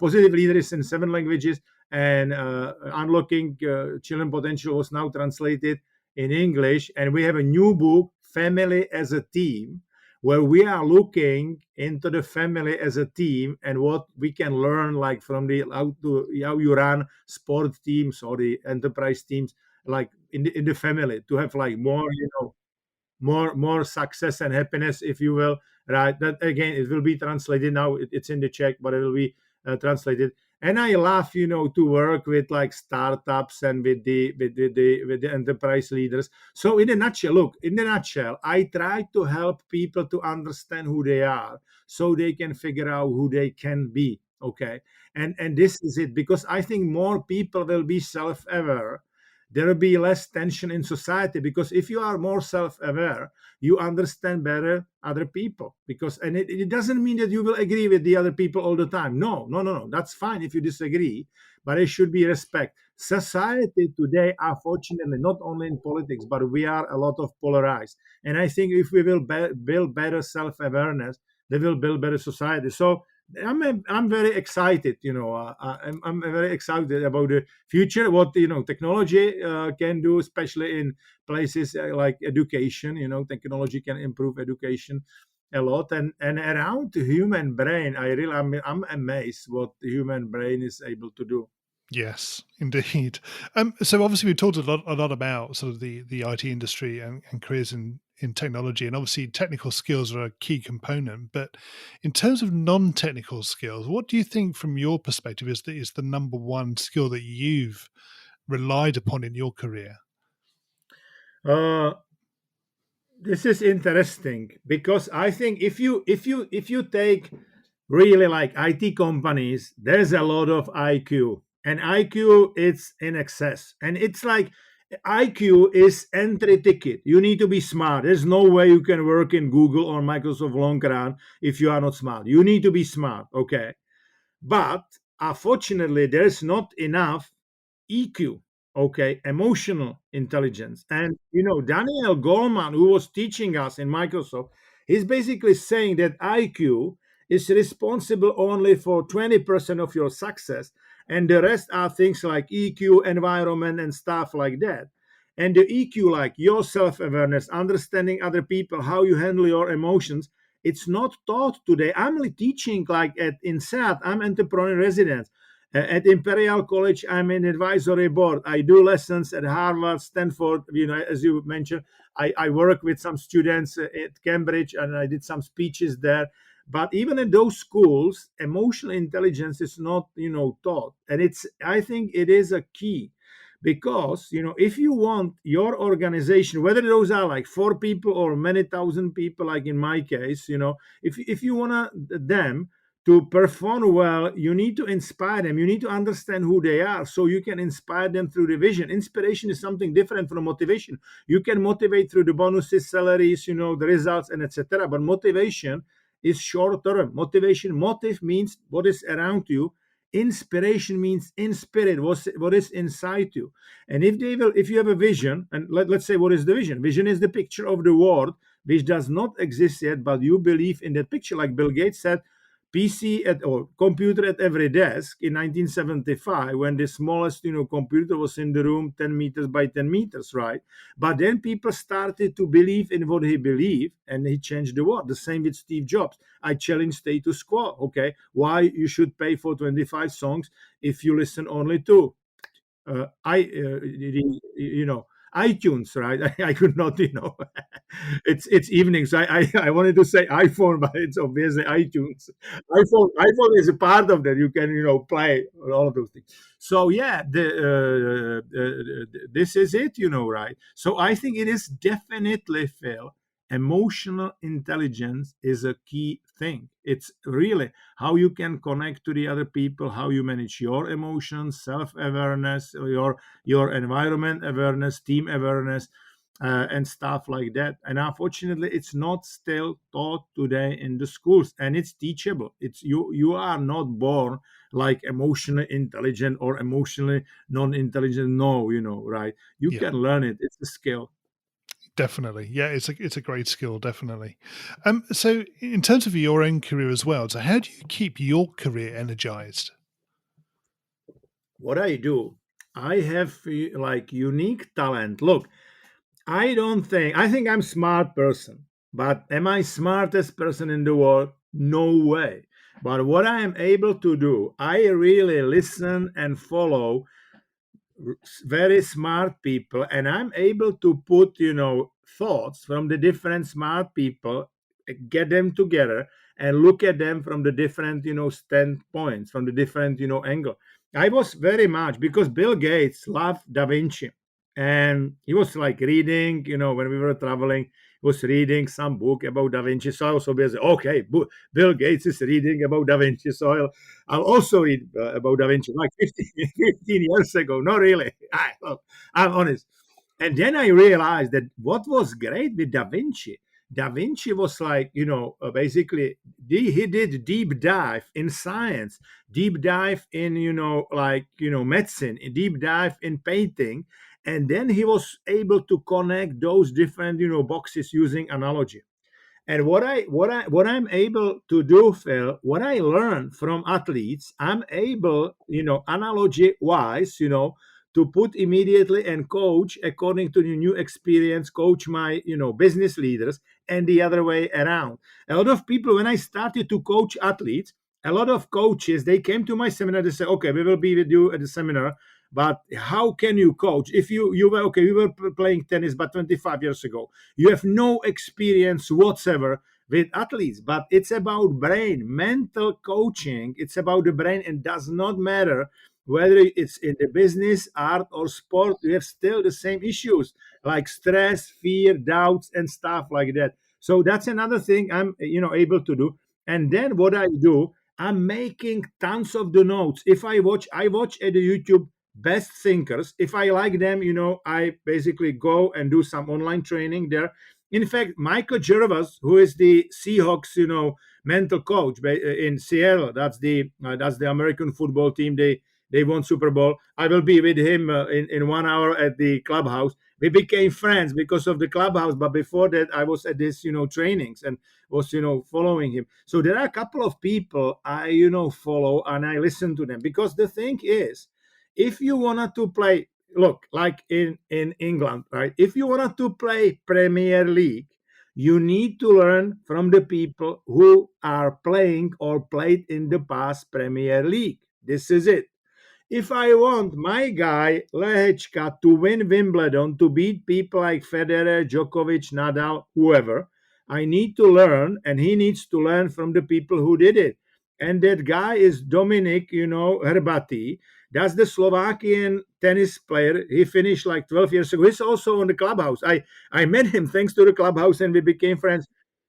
Positive Leader is in 7 languages, and Unlocking Children Potential was now translated in English. And we have a new book, Family as a Team, where we are looking into the family as a team and what we can learn, like from the how you run sport teams or the enterprise teams, like in the family, to have like more more success and happiness, if you will, right? That again, it will be translated now. It's in the Czech, but it will be translated. And I love to work with like startups and with the enterprise leaders. So in a nutshell, look, in the nutshell, I try to help people to understand who they are so they can figure out who they can be. Okay. And this is it, because I think more people will be self-aware. There will be less tension in society, because if you are more self-aware, you understand better other people. Because and it doesn't mean that you will agree with the other people all the time. No, that's fine if you disagree, but it should be respect. Society today, unfortunately, not only in politics, but we are a lot of polarized. And I think if we will build better self-awareness, they will build better society. So I'm very excited. I'm very excited about the future. What technology can do, especially in places like education. Technology can improve education a lot, and around the human brain. I'm amazed what the human brain is able to do. Yes, indeed. So obviously we've talked a lot about sort of the IT industry and careers in technology, and obviously technical skills are a key component. But in terms of non-technical skills, what do you think, from your perspective, is the number one skill that you've relied upon in your career? Uh, this is interesting, because I think if you take really like IT companies, there's a lot of IQ, and IQ it's in excess, and it's like IQ is entry ticket. You need to be smart. There's no way you can work in Google or Microsoft long run if you are not smart. You need to be smart, okay? But unfortunately, there's not enough EQ, okay, emotional intelligence. And Daniel Goleman, who was teaching us in Microsoft, he's basically saying that IQ is responsible only for 20% of your success, and the rest are things like EQ, environment, and stuff like that. And the EQ, like your self awareness, understanding other people, how you handle your emotions, it's not taught today. I'm teaching like at INSEAD, I'm entrepreneur resident. At Imperial College, I'm in advisory board. I do lessons at Harvard, Stanford. As you mentioned, I work with some students at Cambridge, and I did some speeches there. But even in those schools, emotional intelligence is not, taught, and I think it is a key, because if you want your organization, whether those are like 4 people or many thousand people, like in my case, if you want them to perform well, you need to inspire them. You need to understand who they are, so you can inspire them through the vision. Inspiration is something different from motivation. You can motivate through the bonuses, salaries, the results, and etc. But motivation is short term. Motive means what is around you. Inspiration means in spirit, what is inside you. And if you have a vision, and let's say, what is the vision? Vision is the picture of the world which does not exist yet, but you believe in that picture. Like Bill Gates said, PC at or computer at every desk in 1975, when the smallest computer was in the room 10 meters by 10 meters, right? But then people started to believe in what he believed, and he changed the world. The same with Steve Jobs. I challenge status quo. Okay, why you should pay for 25 songs if you listen only to iTunes, right? I could not, it's evening, so I wanted to say iPhone, but it's obviously iTunes. iPhone is a part of that. You can play all of those things. So yeah, this is it, right? So I think it is definitely, Phil, emotional intelligence is a key thing. It's really how you can connect to the other people, how you manage your emotions, self-awareness, your environment awareness, team awareness, and stuff like that. And unfortunately, it's not still taught today in the schools, and it's teachable. It's you are not born like emotionally intelligent or emotionally non-intelligent. No, right? You Yeah. can learn it. It's a skill. Definitely. Yeah, it's a great skill, definitely. So in terms of your own career as well, so how do you keep your career energized? What I do, I have like unique talent. Look, I think I'm smart person, but am I smartest person in the world? No way. But what I am able to do, I really listen and follow very smart people, and I'm able to put thoughts from the different smart people, get them together and look at them from the different standpoints, from the different angle. I was very much, because Bill Gates loved Da Vinci, and he was like reading, when we were traveling, he was reading some book about Da Vinci. So I was obviously, okay, Bill Gates is reading about Da Vinci, so I'll also read about Da Vinci like 15 years ago. Not really. I'm honest. And then I realized that what was great with Da Vinci was like, basically, he did deep dive in science, deep dive in, medicine, deep dive in painting. And then he was able to connect those different, boxes using analogy. And what I'm able to do, Phil, what I learn from athletes, I'm able, analogy wise, to put immediately and coach according to the new experience, coach my, business leaders, and the other way around. A lot of people, when I started to coach athletes, a lot of coaches, they came to my seminar, they say, okay, we will be with you at the seminar, but how can you coach? If you were okay, we were playing tennis, but 25 years ago, you have no experience whatsoever with athletes. But it's about brain, mental coaching. It's about the brain, and does not matter whether it's in the business, art, or sport. You have still the same issues like stress, fear, doubts, and stuff like that. So that's another thing I'm able to do. And then what I do, I'm making tons of the notes. If I watch at the YouTube best thinkers. If I like them, I basically go and do some online training there. In fact, Michael Gervais, who is the Seahawks, mental coach in Seattle, that's the American football team. They won Super Bowl. I will be with him in 1 hour at the clubhouse. We became friends because of the clubhouse, but before that, I was at this, trainings, and was, following him. So there are a couple of people I, follow, and I listen to them, because the thing is, if you wanted to play, look, like in England, right? If you wanted to play Premier League, you need to learn from the people who are playing or played in the past Premier League. This is it. If I want my guy Lehečka to win Wimbledon, to beat people like Federer, Djokovic, Nadal, whoever, I need to learn, and he needs to learn from the people who did it. And that guy is Dominik, Herbati. That's the Slovakian tennis player. He finished like 12 years ago. He's also on the clubhouse. I met him thanks to the clubhouse, and we became friends.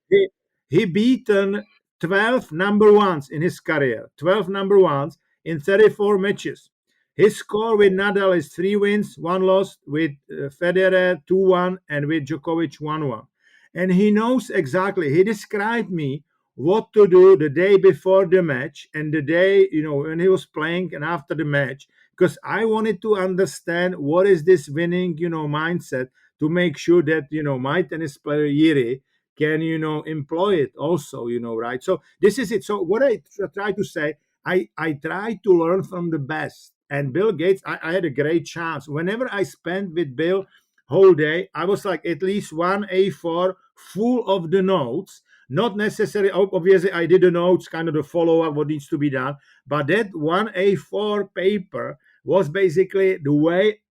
He, he beaten 12 number ones in his career, 12 number ones in 34 matches. His score with Nadal is 3 wins, 1 loss, with Federer 2-1, and with Djokovic 1-1. And he knows exactly. He described me what to do the day before the match, and the day, when he was playing, and after the match, because I wanted to understand what is this winning, mindset, to make sure that, my tennis player Yiri can employ it also, right? So this is it. So what I try to say, I try to learn from the best. And Bill Gates, I had a great chance. Whenever I spent with Bill whole day, I was like at least one A4 full of the notes. Not necessarily, obviously, I did the notes, kind of the follow up, what needs to be done. But that one A4 paper was basically the way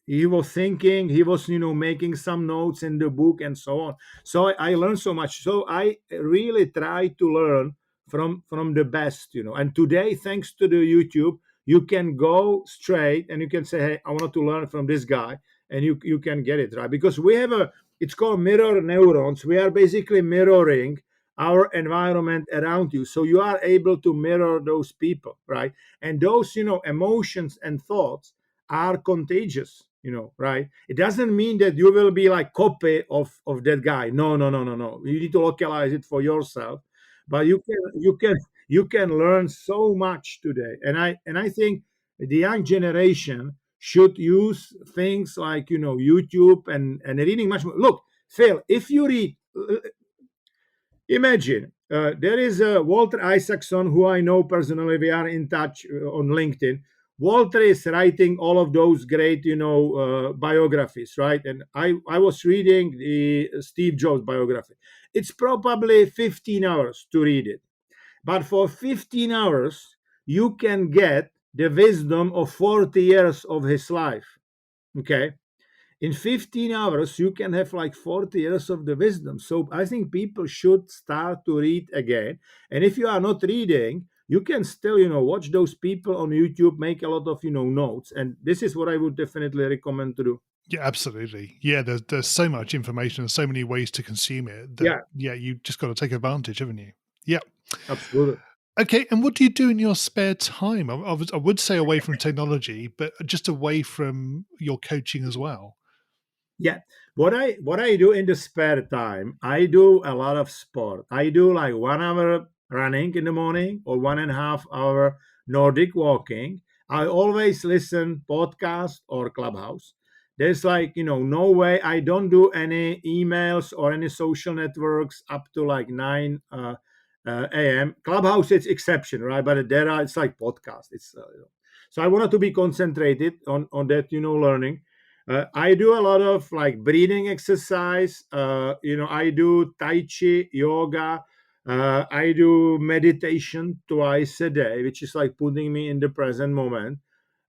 he was thinking. He was making some notes in the book and so on. So I learned so much. So I really try to learn from the best. And today, thanks to the YouTube, you can go straight and you can say, hey, I want to learn from this guy, and you can get it right, because we have a, it's called mirror neurons. We are basically mirroring our environment around you, so you are able to mirror those people, right? And those emotions and thoughts are contagious, right? It doesn't mean that you will be like copy of that guy. No, no, no, no, no. You need to localize it for yourself. But you can learn so much today. And I think the young generation should use things like YouTube and reading much more. Look, Phil, if you read, imagine there is Walter Isaacson, who I know personally. We are in touch on LinkedIn. Walter is writing all of those great, biographies, right? And I was reading the Steve Jobs biography. It's probably 15 hours to read it, but for 15 hours you can get the wisdom of 40 years of his life. Okay, in 15 hours you can have like 40 years of the wisdom. So I think people should start to read again. And if you are not reading, you can still watch those people on YouTube make a lot of notes. And this is what I would definitely recommend to do. Yeah, absolutely. Yeah, there's so much information and so many ways to consume it that, Yeah, yeah, you just got to take advantage, haven't you? Yeah. absolutely. Okay, and what do you do in your spare time? I would say away from technology, but just away from your coaching as well. Yeah. What I do in the spare time, I do a lot of sport. I do like 1 hour running in the morning or 1.5 hour Nordic walking. I always listen podcast or Clubhouse. There's like, no way I don't do any emails or any social networks up to like 9 a.m. Clubhouse is exception, right? But there are, it's like podcast. It's so I wanted to be concentrated on that, learning. I do a lot of like breathing exercise. I do Tai Chi, yoga. I do meditation twice a day, which is like putting me in the present moment.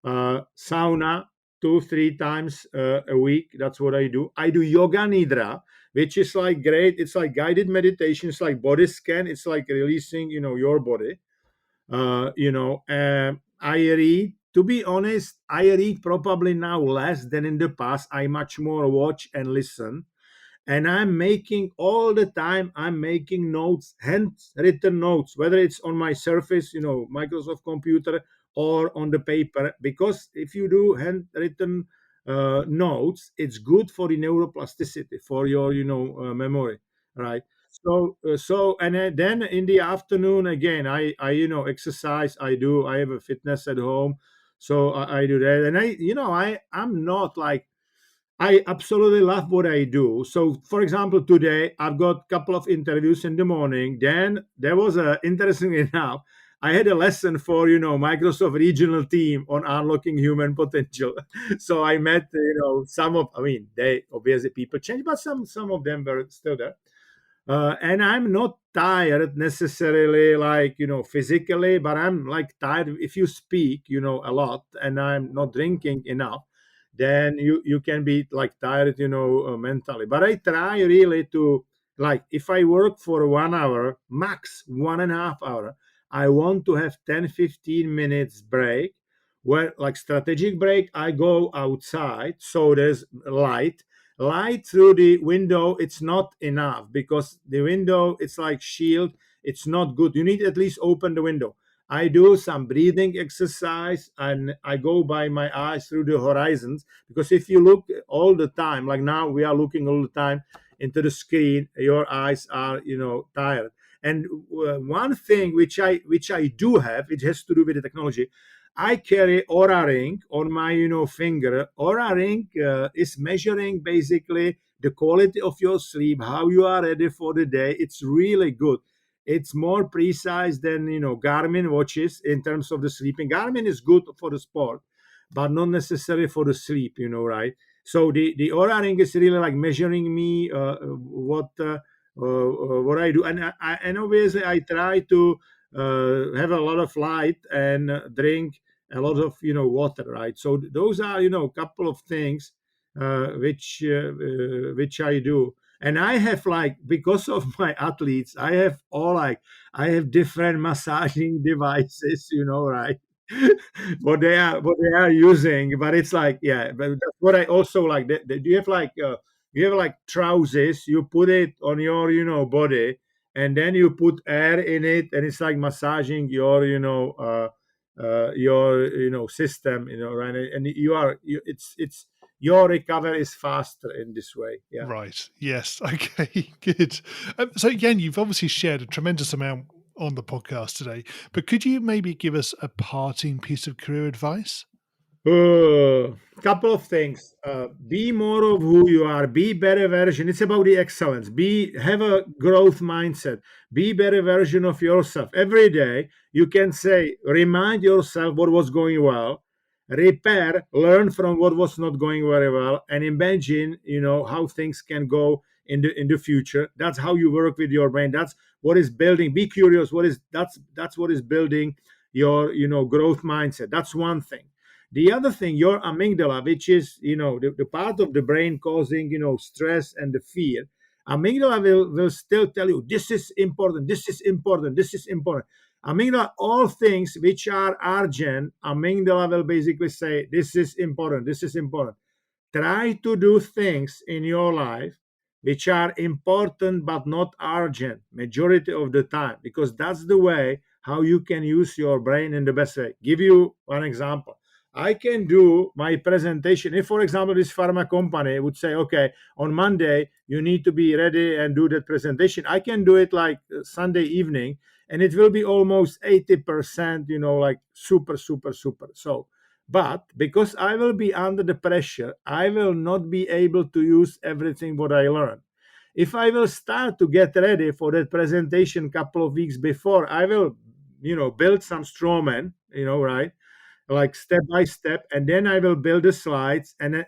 Sauna 2 3 times a week. That's what I do. I do yoga nidra, which is like great. It's like guided meditation. It's like body scan. It's like releasing, your body. I read. To be honest, I read probably now less than in the past. I much more watch and listen. And I'm making all the time, I'm making notes, handwritten notes, whether it's on my Surface, Microsoft computer, or on the paper. Because if you do handwritten notes, it's good for the neuroplasticity, for your, memory, right? So then in the afternoon again, I exercise. I have a fitness at home, so I do that. And I'm not like, I absolutely love what I do. So, for example, today I've got a couple of interviews in the morning. Then there was interesting enough, I had a lesson for Microsoft regional team on unlocking human potential. So I met some of, I mean, they obviously people change, but some of them were still there. And I'm not tired necessarily, like physically, but I'm like tired. If you speak a lot and I'm not drinking enough, then you can be like tired mentally. But I try really to, like, if I work for 1 hour, max 1.5 hour, I want to have 10 15 minutes break, where like strategic break. I go outside so there's light through the window. It's not enough, because the window, it's like shield. It's not good. You need at least open the window. I do some breathing exercise, and I go by my eyes through the horizons, because if you look all the time, like now we are looking all the time into the screen, your eyes are tired. And one thing which I do have, it has to do with the technology. I carry Aura Ring on my, finger. Aura Ring is measuring basically the quality of your sleep, how you are ready for the day. It's really good. It's more precise than, Garmin watches in terms of the sleeping. Garmin is good for the sport, but not necessarily for the sleep, right? So the Aura Ring is really like measuring me what I do, and obviously I try to have a lot of light and drink a lot of water, right? So those are a couple of things which I do. And I have, like, because of my athletes, I have different massaging devices, right? What they are using, but it's like, yeah, but that's what I also like. Do you have like trousers? You put it on your body, and then you put air in it, and it's like massaging your system, right? And it's your recovery is faster in this way. Yeah. Right. Yes. Okay. Good. So, Jan, you've obviously shared a tremendous amount on the podcast today, but could you maybe give us a parting piece of career advice? Couple of things. Be more of who you are. Be better version. It's about the excellence. Have a growth mindset. Be better version of yourself. Every day you can say, remind yourself what was going well, repair, learn from what was not going very well, and imagine, how things can go in the future. That's how you work with your brain. That's what is building. Be curious. That's what is building your growth mindset. That's one thing. The other thing, your amygdala, which is, the part of the brain causing, stress and the fear, amygdala will still tell you, this is important, this is important, this is important. Amygdala, all things which are urgent, amygdala will basically say, this is important, this is important. Try to do things in your life which are important but not urgent majority of the time, because that's the way how you can use your brain in the best way. Give you one example. I can do my presentation. If, for example, this pharma company would say, okay, on Monday, you need to be ready and do that presentation. I can do it like Sunday evening, and it will be almost 80%, like super, super, super. So, but because I will be under the pressure, I will not be able to use everything what I learned. If I will start to get ready for that presentation a couple of weeks before, I will, build some strawman, right? Like step by step, and then I will build the slides and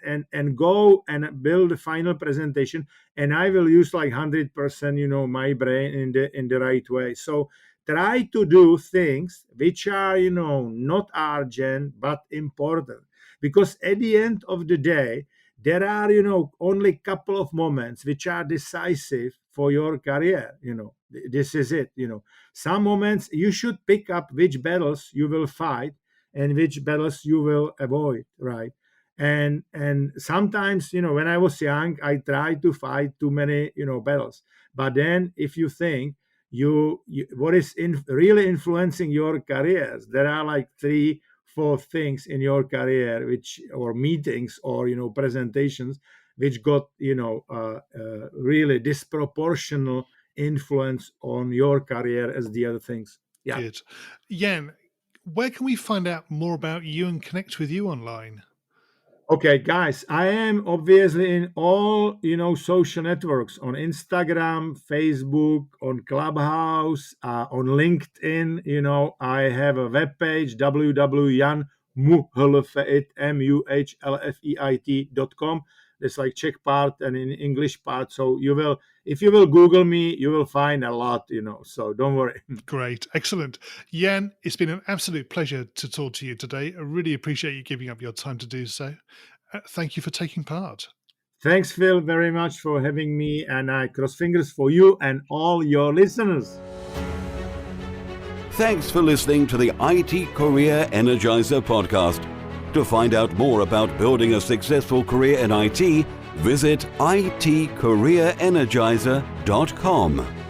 go and build the final presentation, and I will use like 100% my brain in the right way. So try to do things which are not urgent but important, because at the end of the day there are only couple of moments which are decisive for your career. This is it. Some moments you should pick up which battles you will fight and which battles you will avoid, right? And sometimes, when I was young, I tried to fight too many battles. But then if you think what is really influencing your careers, there are like 3-4 things in your career or meetings or presentations which got really disproportional influence on your career as the other things. Yeah. Good. Jan, where can we find out more about you and connect with you online? Okay, guys, I am obviously in all, social networks, on Instagram, Facebook, on Clubhouse, on LinkedIn. I have a webpage, www.janmuhlfeit.com. There's like Czech part and in English part. So if you will Google me, you will find a lot, so don't worry. Great. Excellent. Jan, it's been an absolute pleasure to talk to you today. I really appreciate you giving up your time to do so. Thank you for taking part. Thanks, Phil, very much for having me, and I cross fingers for you and all your listeners. Thanks for listening to the IT Career Energizer podcast. To find out more about building a successful career in IT, visit itcareerenergizer.com.